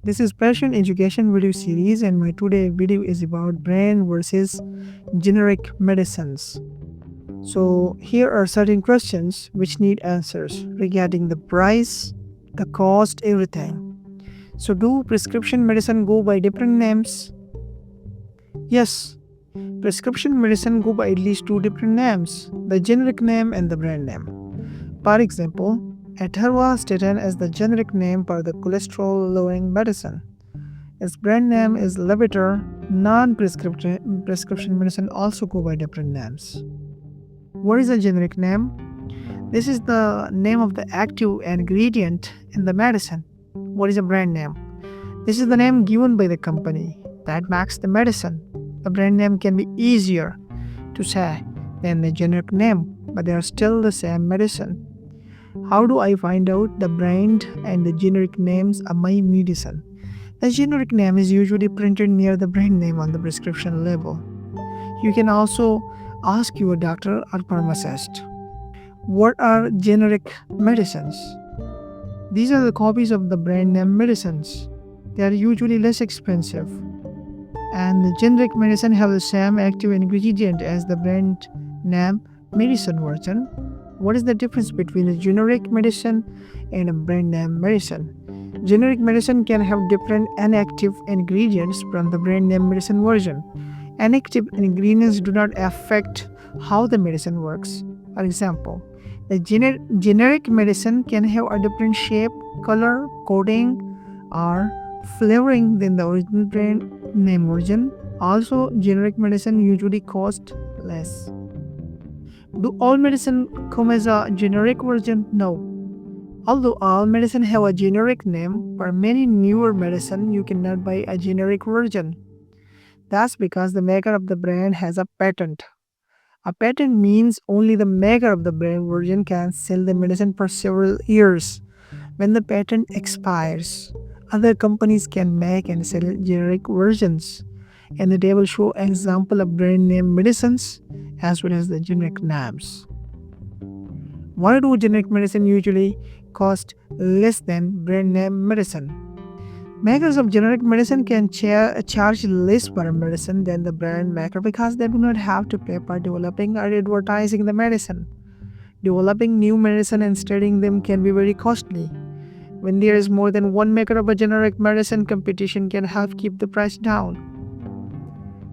This is Passion Education video series, and my today video is about brand versus generic medicines. So here are certain questions which need answers regarding the price, the cost, everything. So do prescription medicine go by different names? Yes, prescription medicine go by at least two different names, the generic name and the brand name. For example, atorvastatin is the generic name for the cholesterol-lowering medicine. Its brand name is Levator. Non-prescription prescription medicine also go by different names. What is a generic name? This is the name of the active ingredient in the medicine. What is a brand name? This is the name given by the company that makes the medicine. The brand name can be easier to say than the generic name, but they are still the same medicine. How do I find out the brand and the generic names of my medicine? The generic name is usually printed near the brand name on the prescription label. You can also ask your doctor or pharmacist. What are generic medicines? These are the copies of the brand name medicines. They are usually less expensive. And the generic medicine have the same active ingredient as the brand name medicine version. What is the difference between a generic medicine and a brand name medicine? Generic medicine can have different inactive ingredients from the brand name medicine version. Inactive ingredients do not affect how the medicine works. For example, the generic medicine can have a different shape, color, coating, or flavoring than the original brand name version. Also, generic medicine usually cost less. Do all medicine come as a generic version? No. Although all medicine have a generic name, for many newer medicine you cannot buy a generic version. That's because the maker of the brand has a patent. A patent means only the maker of the brand version can sell the medicine for several years. When the patent expires, other companies can make and sell generic versions. And the table show example of brand name medicines as well as the generic names. Why do generic medicine usually cost less than brand name medicine? Makers of generic medicine can charge less per medicine than the brand maker because they do not have to pay for developing or advertising the medicine. Developing new medicine and studying them can be very costly. When there is more than one maker of a generic medicine, competition can help keep the price down.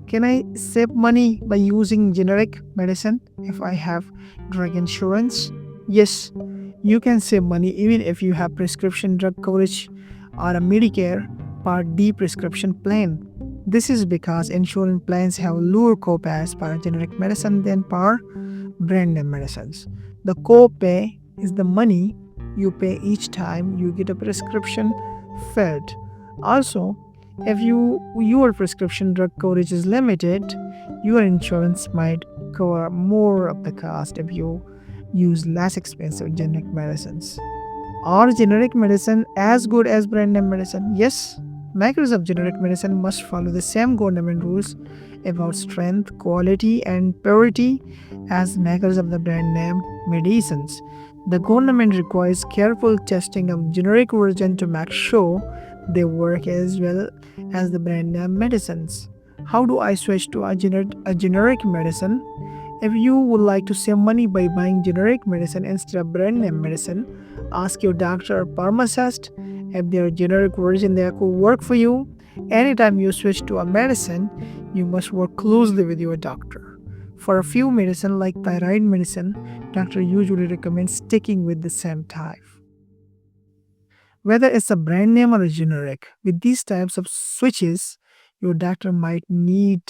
Can I save money by using generic medicine if I have drug insurance? Yes, you can save money even if you have prescription drug coverage or a Medicare Part D prescription plan. This is because insurance plans have lower copays for generic medicine than for brand name medicines. The copay is the money you pay each time you get a prescription filled. Also, if your prescription drug coverage is limited, your insurance might cover more of the cost if you use less expensive generic medicines. Are generic medicine as good as brand name medicine? Yes. Makers of generic medicine must follow the same government rules about strength, quality, and purity as makers of the brand name medicines. The government requires careful testing of generic version to make sure they work as well as the brand name medicines. How do I switch to a generic medicine? If you would like to save money by buying generic medicine instead of brand name medicine, ask your doctor or pharmacist if their generic version there could work for you. Anytime you switch to a medicine, you must work closely with your doctor. For a few medicine like thyroid medicine, doctor usually recommends sticking with the same type. Whether it's a brand name or a generic, with these types of switches, your doctor might need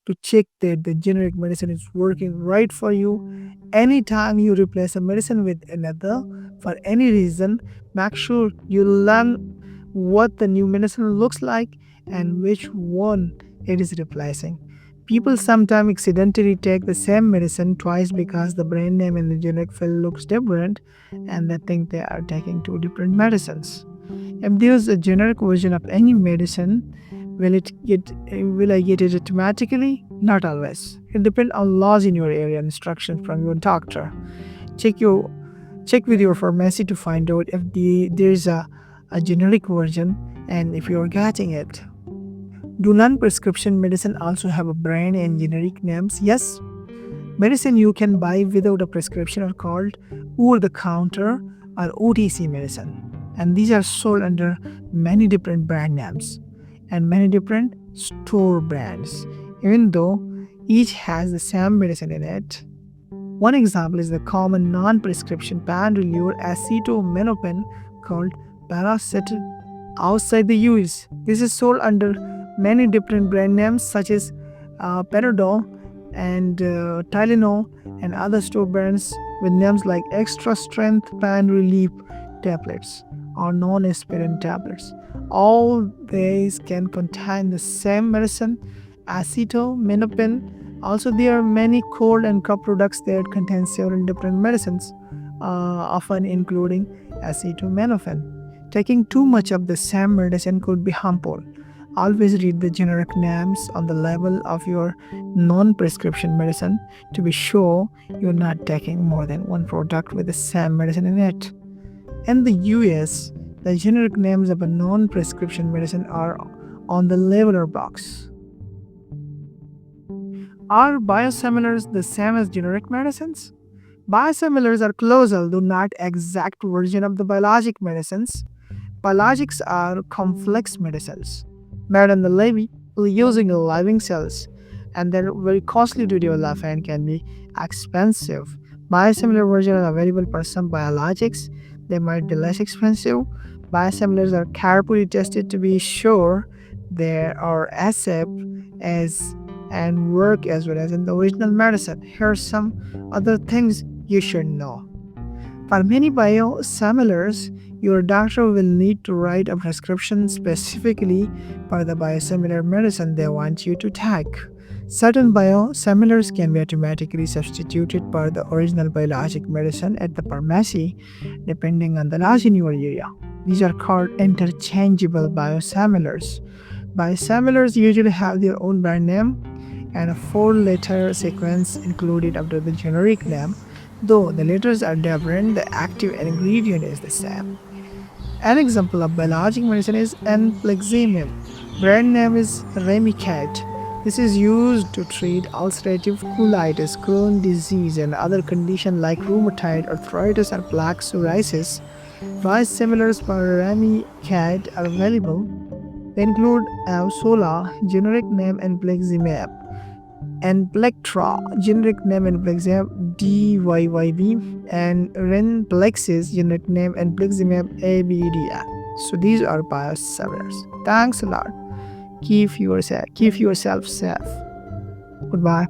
to check that the generic medicine is working right for you. Anytime you replace a medicine with another, for any reason, make sure you learn what the new medicine looks like and which one it is replacing. People sometimes accidentally take the same medicine twice because the brand name and the generic fill looks different and they think they are taking two different medicines. If there is a generic version of any medicine, will I get it automatically? Not always. It depends on laws in your area and instructions from your doctor. Check with your pharmacy to find out if there is a generic version And if you're getting it, do non-prescription medicine also have a brand and generic names? Yes. Medicine you can buy without a prescription are called over-the-counter or OTC medicine. And these are sold under many different brand names and many different store brands, even though each has the same medicine in it. One example is the common non-prescription pain reliever acetaminophen called paracetamol outside the US. This is sold under many different brand names such as Panadol and Tylenol and other store brands with names like extra strength pain relief tablets or non-aspirin tablets. All these can contain the same medicine, acetaminophen. Also, there are many cold and cough products that contain several different medicines, often including acetaminophen. Taking too much of the same medicine could be harmful. Always read the generic names on the label of your non-prescription medicine to be sure you're not taking more than one product with the same medicine in it. In the US, the generic names of a non-prescription medicine are on the label box. Are biosimilars the same as generic medicines? Biosimilars are close, although not exact version of the biologic medicines. Biologics are complex medicines made on the living using living cells, and they're very costly to develop and can be expensive. Biosimilar versions are available for some biologics. They might be less expensive. Biosimilars are carefully tested to be sure they are safe as and work as well as in the original medicine. Here are some other things you should know. For many biosimilars, your doctor will need to write a prescription specifically for the biosimilar medicine they want you to take. Certain biosimilars can be automatically substituted for the original biologic medicine at the pharmacy, depending on the laws in your area. These are called interchangeable biosimilars. Biosimilars usually have their own brand name and a 4-letter sequence included after the generic name. Though the letters are different, the active ingredient is the same. An example of biologic medicine is infliximab. Brand name is Remicade. This is used to treat ulcerative colitis, Crohn's disease, and other conditions like rheumatoid arthritis and plaque psoriasis. Biosimilars for Remicade are available. They include Avsola, generic name infliximab, and Plectra, generic name infliximab DYYB, and Renplexis, generic name infliximab ABDA. So these are biosimilars. Thanks a lot. Keep yourself safe. Goodbye.